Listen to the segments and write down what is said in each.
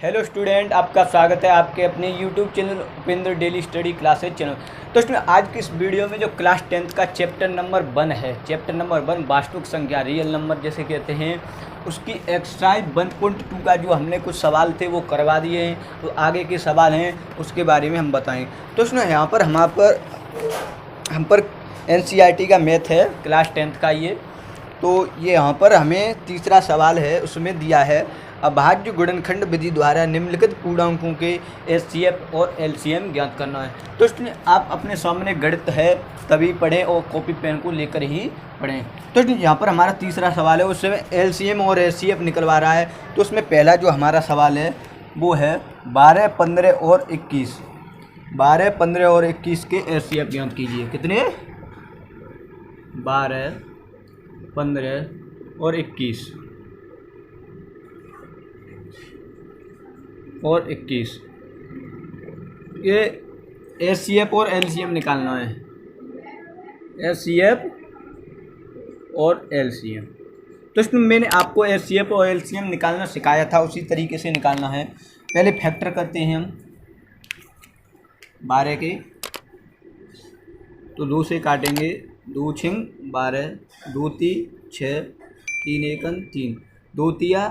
Hello student, आपका स्वागत है आपके अपने YouTube channel Upendra daily study classes channel. तो स्टूडेंट, आज की इस वीडियो में जो क्लास 10th का चैप्टर नंबर 1 है, चैप्टर नंबर 1 वास्तविक संख्या रियल नंबर जैसे कहते हैं, उसकी एक्सरसाइज 1.2 का जो हमने कुछ सवाल थे वो करवा दिए हैं। तो आगे के सवाल हैं उसके बारे में हम बताएं। तो स्टूडेंट, यहाँ पर हम पर NCERT का मैथ है क्लास 10th का ये। तो ये यहाँ पर हमें तीसरा सवाल है, उसमें दिया है अभाज्य गुणनखंड विधि द्वारा निम्नलिखित पूर्णांकों के HCF और LCM ज्ञात करना है। तो इसमें आप अपने सामने गणित है तभी पढ़ें और कॉपी पेन को लेकर ही पढ़ें। तो यहाँ पर हमारा तीसरा सवाल है, उसमें LCM और HCF निकलवा रहा है। तो उसमें पहला जो हमारा सवाल है वो है 12, 15 और 21। 12, 15 और 21 के HCF ज्ञात कीजिए। कितने? 12, 15 और 21 और 21 ये HCF और LCM निकालना है। HCF और LCM। तो इसमें मैंने आपको HCF और LCM निकालना सिखाया था, उसी तरीके से निकालना है। पहले फैक्टर करते हैं हम 12 के। तो 2 से काटेंगे, 2 छिंग 12, 2 ती 6, 3 एकन 3, 2 तिया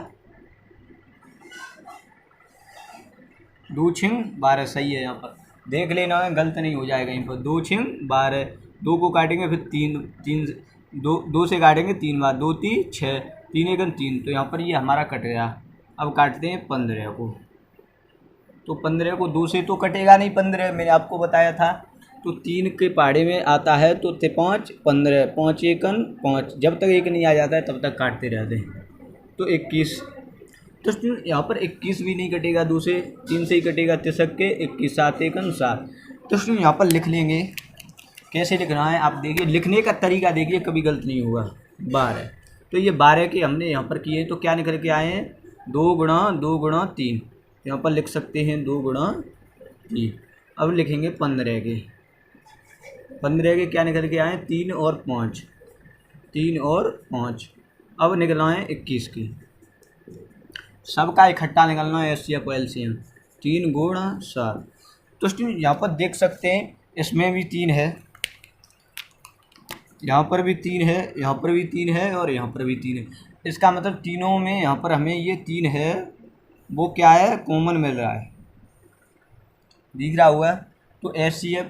2 छिंग 12। सही है, यहाँ पर देख लेना है, गलत नहीं हो जाएगा यहाँ पर। 2 छिंग 12, 2 को काटेंगे फिर 3 2 से काटेंगे 3 बार, 2 ती 6, 3 एकन 3। तो यहाँ पर ये हमारा कट गया। अब काटते हैं 15 को। तो 15 को 2 से तो कटेगा नहीं, 15 मैंने आपको बताया था। तो 3 के पहाड़े में आता है तो 5, 15, 5 एकन 5। जब तक एक नहीं आ जाता है तब तक काटते रहते हैं। तो 21। तो यहाँ पर 21 भी नहीं कटेगा, 2 से 3 से ही कटेगा, तिसक के 21, 7 एकन 7। तो यहाँ पर लिख लेंगे। कैसे लिखना है आप देखिए, लिखने का तरीका देखिए, कभी गलत नहीं होगा। 12। तो ये 12 के हमने यहाँ पर किए तो क्या निकल के आए हैं? 2 गुणा 2 गुणा 3। यहाँ पर लिख सकते हैं 2 गुणा 3। अब लिखेंगे 15 के। 15 के क्या निकल के आए? 3 और 5, 3 और 5। अब निकला है 21 की। सबका इकट्ठा निकलना है HCF और LCM। 3 गुणा 7। तो यहाँ पर देख सकते हैं, इसमें भी 3 है, यहाँ पर भी 3 है, यहाँ पर भी 3 है और यहाँ पर भी 3 है। इसका मतलब तीनों में यहाँ पर हमें ये 3 है, वो क्या है? कॉमन मिल रहा है, दिख रहा हुआ है। तो HCF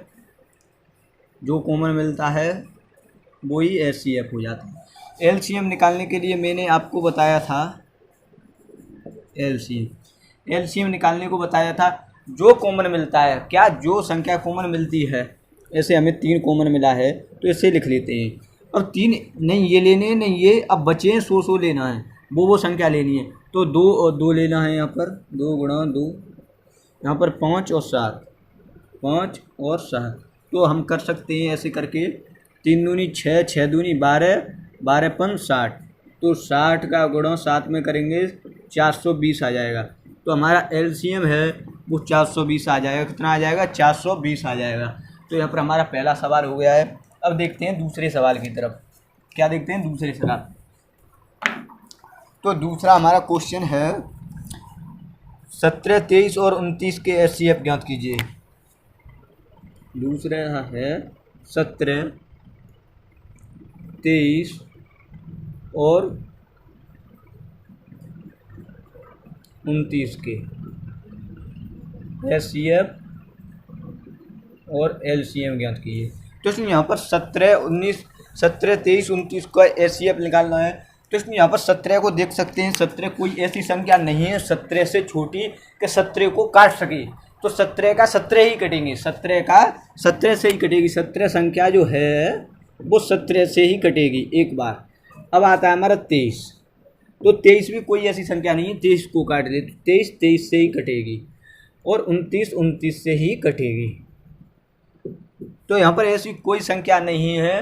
जो कॉमन मिलता है वही HCF हो जाता है। LCM निकालने के लिए मैंने आपको बताया था, LCM निकालने को बताया था, जो कॉमन मिलता है, क्या जो संख्या कॉमन मिलती है। ऐसे हमें 3 कॉमन मिला है तो इसे लिख लेते हैं। अब 3 नहीं ये लेने हैं, नहीं ये, अब बचे हैं 100 लेना है, वो संख्या लेनी है। तो 2 और 2 लेना है यहाँ पर, 2 गुणा 2। यहाँ पर 5 और 7, 5 और 7। तो हम कर सकते हैं ऐसे करके, 3 दूनी 6, 6 दूनी 12, 12 पन 60। तो 60 का गुणा 7 में करेंगे 420 आ जाएगा। तो हमारा LCM है वो 420 आ जाएगा। कितना आ जाएगा? 420 आ जाएगा। तो यहाँ पर हमारा पहला सवाल हो गया है। अब देखते हैं दूसरे सवाल की तरफ। क्या देखते हैं? दूसरे सवाल। तो दूसरा हमारा क्वेश्चन है 17, 23 और 29 के HCF ज्ञात कीजिए। दूसरा है 17, 23 और 29 के HCF और LCM ज्ञात कीजिए। तो इसमें यहाँ पर 17, 23, 29 का HCF निकालना है। तो इसमें यहाँ पर 17 को देख सकते हैं। 17 कोई ऐसी संख्या नहीं है 17 से छोटी कि 17 को काट सके। तो 17 का 17 ही कटेंगे, 17 का 17 से ही कटेगी। 17 संख्या जो है वो 17 से ही कटेगी एक बार। अब आता है हमारा 23। तो 23 भी कोई ऐसी संख्या नहीं है 23 को काट दे। तो 23 से ही कटेगी और 29 से ही कटेगी। तो यहाँ पर ऐसी कोई संख्या नहीं है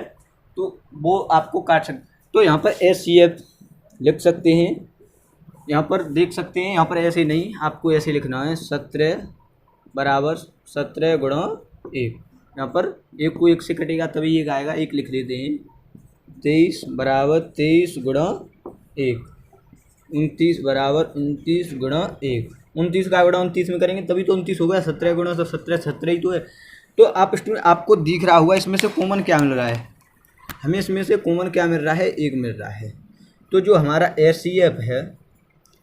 तो वो आपको काट सकते। तो यहाँ पर HCF लिख सकते हैं, यहाँ पर देख सकते हैं। यहाँ पर ऐसे नहीं, आपको ऐसे लिखना है 17 बराबर 17 गुणा 1। यहाँ पर 1 को 1 से कटेगा तभी 1 आएगा, 1 लिख लेते हैं। 23 बराबर 23 गुणा 1, 29 बराबर 29 गुणा 1। 29 का गुणा 29 में करेंगे तभी तो 29 होगा। 17 गुणा तो 17, 17 ही तो है। तो आप स्टूडेंट आपको दिख रहा होगा इसमें से कॉमन क्या मिल रहा है, हमें इसमें से कॉमन क्या मिल रहा है, 1 मिल रहा है। तो जो हमारा HCF है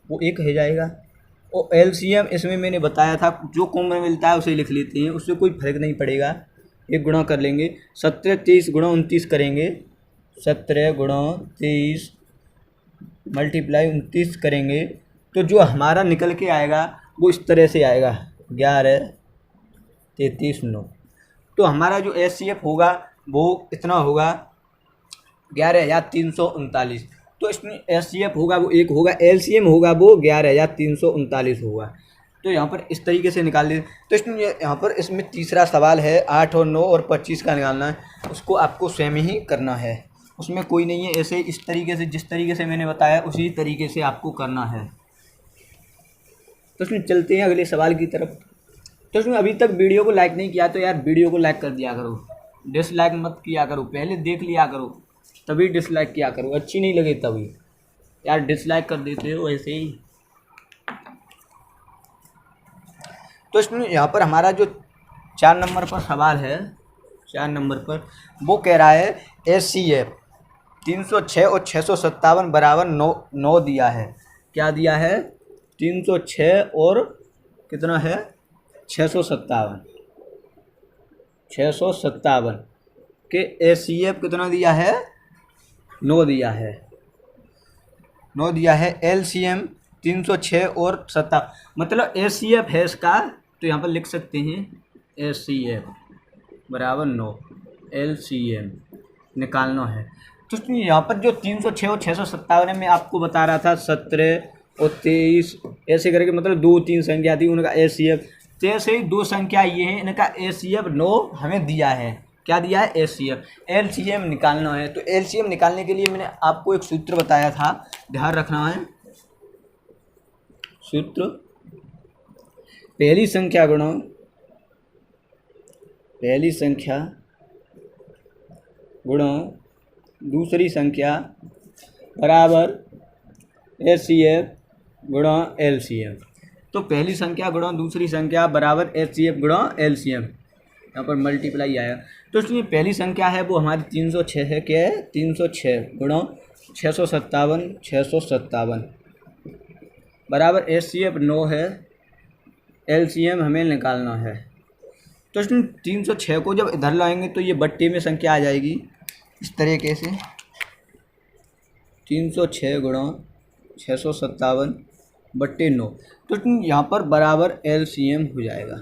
वो 1 हो जाएगा। और LCM इसमें मैंने बताया था जो कॉमन मिलता है उसे लिख लेते हैं, उससे कोई फर्क नहीं पड़ेगा। 1 गुणा कर लेंगे, 17 23 गुणा 29 करेंगे, 17 गुणा 23 मल्टीप्लाई 29 करेंगे तो जो हमारा निकल के आएगा वो इस तरह से आएगा 11 33 9। तो हमारा जो HCF होगा वो इतना होगा 11,339। तो इसमें HCF होगा वो 1 होगा, LCM होगा वो 11,339 होगा। तो यहाँ पर इस तरीके से निकाल लें। तो इसमें यहाँ पर इसमें तीसरा सवाल है 8 और 9 और 25 का निकालना है, उसको आपको स्वयं ही करना है, उसमें कोई नहीं है। ऐसे इस तरीके से जिस तरीके से मैंने बताया उसी तरीके से आपको करना है। तो इसमें चलते हैं अगले सवाल की तरफ। तो इसमें अभी तक वीडियो को लाइक नहीं किया तो यार वीडियो को लाइक कर दिया करो, डिसलाइक मत किया करो, पहले देख लिया करो तभी डिसलाइक किया करो, अच्छी नहीं लगे तभी यार डिसलाइक कर देते हो ऐसे ही। तो इसमें यहाँ पर हमारा जो 4 नंबर पर सवाल है, 4 नंबर पर वो कह रहा है HCF 306 और 657 बराबर 9 दिया है। क्या दिया है, 306 और कितना है 657 के HCF कितना दिया है, 9 दिया है, 9 दिया है। LCM 306 और 57 मतलब HCF है इसका, तो यहाँ पर लिख सकते हैं HCF बराबर 9, LCM निकालना है। तो यहाँ पर जो 306 और 657 है मैं आपको बता रहा था 17 और 23 ऐसे करके मतलब 2-3 संख्या थी उनका HCF, तो ऐसे ही 2 संख्या ये है इनका HCF 9 हमें दिया है। क्या दिया है, HCF। LCM निकालना है। तो LCM निकालने के लिए मैंने आपको एक सूत्र बताया था, ध्यान रखना है। सूत्र पहली संख्या गुणा दूसरी संख्या बराबर HCF गुणा LCM। तो पहली संख्या गुणा दूसरी संख्या बराबर HCF गुणा LCM, यहाँ पर मल्टीप्लाई आया। तो इसलिए पहली संख्या है वो हमारी 306 है। क्या है, 306 गुणा 657 बराबर HCF 9 है, LCM हमें निकालना है। तो इसमें 306 को जब इधर लाएंगे तो ये बट्टे में संख्या आ जाएगी इस तरीके से, 306 गुणा 657 बट्टे 9। तो यहाँ पर बराबर LCM हो जाएगा।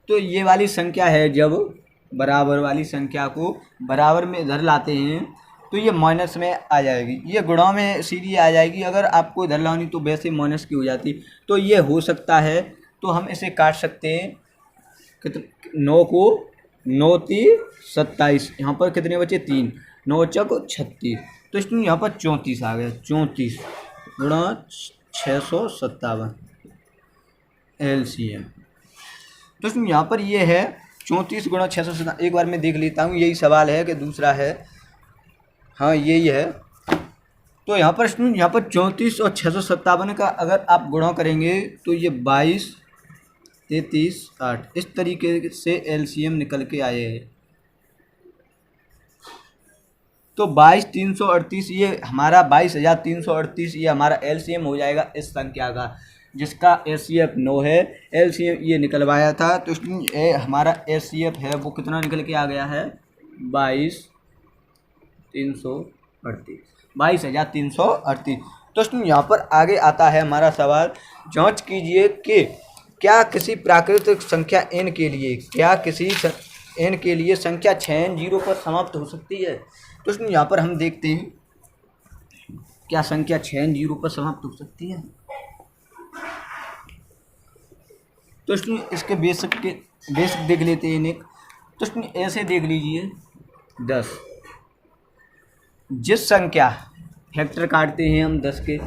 तो ये वाली संख्या है, जब बराबर वाली संख्या को बराबर में इधर लाते हैं तो ये माइनस में आ जाएगी, ये गुणा में सीधी आ जाएगी। अगर आपको इधर लानी तो वैसे माइनस की हो जाती, तो ये हो सकता है। तो हम इसे काट सकते हैं, कितने 9 को 9 3 27, यहाँ पर कितने बचे 3, 9 चौक 36। तो इसमें यहाँ पर 34 आ गया, 34 गुणा 657 LCM। तो इसमें यहाँ पर ये है 34 गुणा 657। एक बार मैं देख लेता हूँ, यही सवाल है कि दूसरा है, हाँ यही है। तो यहाँ पर 34 और 657 का अगर आप गुणा करेंगे तो ये 22 33 8 इस तरीके से LCM निकल के आए हैं। तो 22,338 ये हमारा 22,338 ये हमारा LCM हो जाएगा इस संख्या का, जिसका HCF 9 है। LCM ये निकलवाया था, तो इसमें हमारा HCF है वो कितना निकल के आ गया है, 22,338। तो इसमें यहाँ पर आगे आता है हमारा सवाल, जांच कीजिए कि क्या किसी प्राकृतिक संख्या n के लिए संख्या चयन 0 पर समाप्त हो सकती है। तो इसमें यहाँ पर हम देखते हैं क्या संख्या चयन 0 पर समाप्त हो सकती है। तो इसमें इसके बेसिक देख लेते हैं एक। तो इसमें ऐसे देख लीजिए 10, जिस संख्या फैक्टर काटते हैं हम 10 के,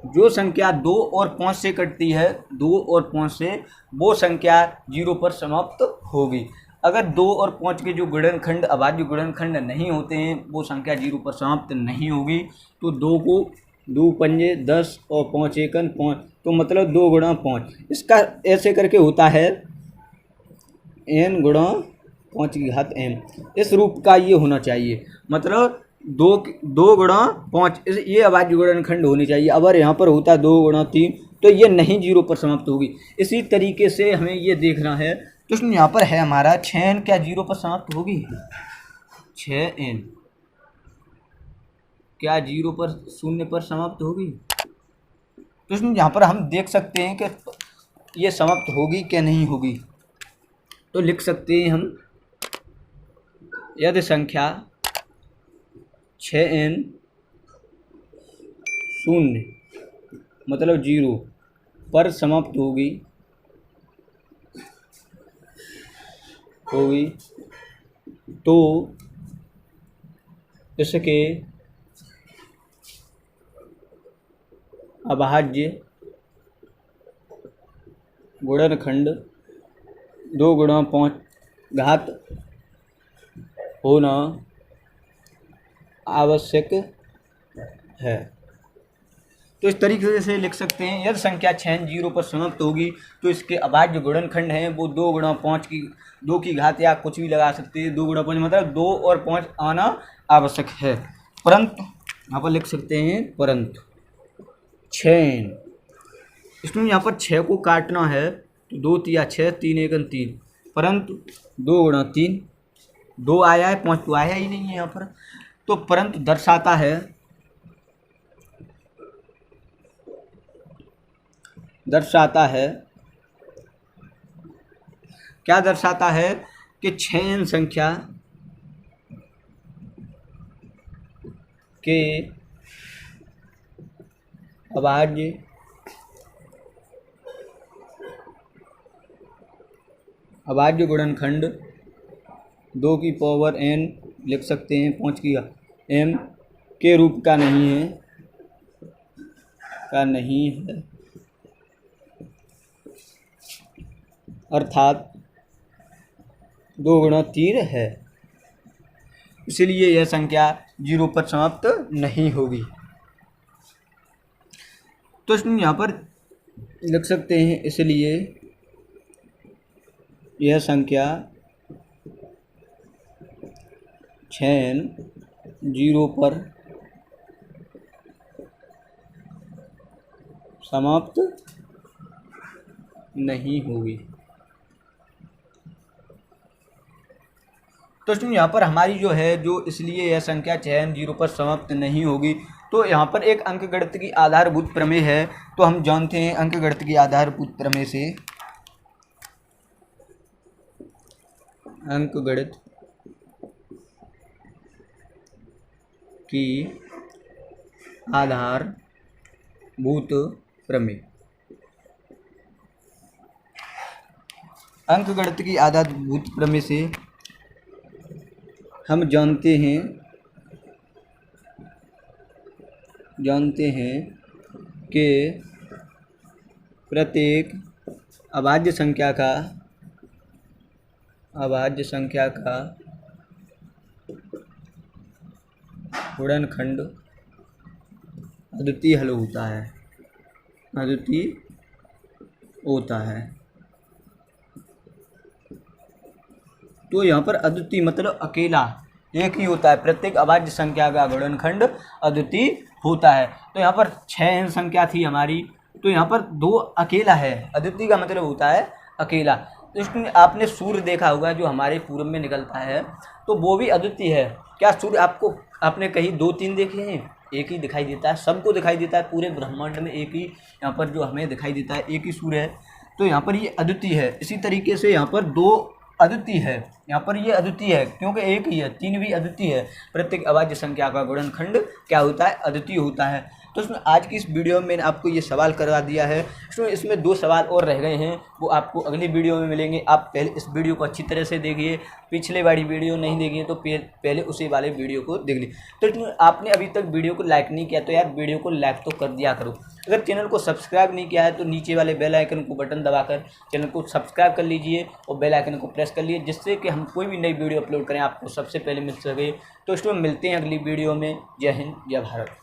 जो संख्या 2 और 5 से कटती है, 2 और 5 से, वो संख्या 0 पर समाप्त होगी। अगर 2 और 5 के जो गुणनखंड अभाज्य गुणनखंड नहीं होते हैं वो संख्या 0 पर समाप्त नहीं होगी। तो 2 को दो पंजे 10 और 5 एकन 5, तो मतलब 2 गुणा 5। इसका ऐसे करके होता है n गुणा 5 की घात m। इस रूप का ये होना चाहिए, मतलब 2 गुणा 5, ये अभाज्य गुणनखंड होनी चाहिए। अगर यहाँ पर होता 2 गुणा 3 तो ये नहीं 0 पर समाप्त होगी। इसी तरीके से हमें ये देखना है, तो इसमें यहाँ पर है हमारा 6n, क्या 0 पर समाप्त होगी? 6n क्या 0 पर, 0 पर समाप्त होगी? तो इसमें यहाँ पर हम देख सकते हैं कि ये समाप्त होगी क्या नहीं होगी। तो लिख सकते हैं हम, यदि संख्या 6n 0 मतलब 0 पर समाप्त होगी तो इसके अभाज्य गुणनखंड 2 गुणा 5 घात होना आवश्यक है। तो इस तरीके से लिख सकते हैं, यदि संख्या 6 0 पर समाप्त होगी तो इसके अभाज्य गुणनखंड हैं वो 2 गुणा 5 की 2 की घात, या कुछ भी लगा सकते हैं। 2 गुणा 5 मतलब 2 और 5 आना आवश्यक है। परंतु यहाँ पर लिख सकते हैं परंतु 6, इसमें यहाँ पर 6 को काटना है तो 2 तिया 6, 3 एकन 3, परंतु 2 गुणा 3 2 आया है, 5 तो आया ही नहीं है यहाँ पर। तो परंतु दर्शाता है क्या दर्शाता है कि 6n संख्या के अभाज्य गुणनखंड 2 की पावर n लिख सकते हैं 5 की m के रूप का नहीं है, अर्थात 2 गुणा 3 है। इसलिए यह संख्या 0 पर समाप्त नहीं होगी। तो इसमें यहाँ पर लिख सकते हैं, इसलिए यह संख्या 6 0 पर समाप्त नहीं होगी। तो इसमें यहाँ पर हमारी जो है इसलिए यह संख्या 6 0 पर समाप्त नहीं होगी। तो यहाँ पर एक अंकगणित की आधारभूत प्रमेय है। तो हम जानते हैं अंकगणित की आधारभूत प्रमेय से, अंकगणित की आधारभूत प्रमेय, अंकगणित की आधारभूत प्रमेय से हम जानते हैं कि प्रत्येक अभाज्य संख्या का गुणनखंड अद्वितीय हल होता है। तो यहाँ पर अद्वितीय मतलब अकेला एक ही होता है। प्रत्येक अभाज्य संख्या का गुणनखंड अद्वितीय होता है। तो यहाँ पर 6n संख्या थी हमारी, तो यहाँ पर 2 अकेला है। अद्वितीय का मतलब होता है अकेला। तो इसमें आपने सूर्य देखा होगा जो हमारे पूरब में निकलता है, तो वो भी अद्वितीय है। क्या सूर्य आपने कहीं 2-3 देखे हैं? एक ही दिखाई देता है, सबको दिखाई देता है, पूरे ब्रह्मांड में एक ही यहाँ पर जो हमें दिखाई देता है एक ही सूर्य है। तो यहाँ पर ये अद्वितीय है। इसी तरीके से यहाँ पर 2 अद्वितीय है, यहाँ पर ये अद्वितीय है क्योंकि एक ही है। 3 भी अद्वितीय है। प्रत्येक अभाज्य संख्या का गुणनखंड क्या होता है? अद्वितीय होता है। तो इसमें आज की इस वीडियो में मैंने आपको ये सवाल करवा दिया है। इसमें 2 सवाल और रह गए हैं, वो आपको अगली वीडियो में मिलेंगे। आप पहले इस वीडियो को अच्छी तरह से देखिए, पिछले वाली वीडियो नहीं देखिए तो पहले उसी वाले वीडियो को देख लीजिए। तो इसमें आपने अभी तक वीडियो को लाइक नहीं किया तो यार वीडियो को लाइक तो कर दिया करो। अगर चैनल को सब्सक्राइब नहीं किया है तो नीचे वाले बेल आइकन को बटन दबाकर चैनल को सब्सक्राइब कर लीजिए और बेल आइकन को प्रेस कर लीजिए, जिससे कि हम कोई भी नई वीडियो अपलोड करें आपको सबसे पहले मिल सके। तो इसमें मिलते हैं अगली वीडियो में। जय हिंद, जय भारत।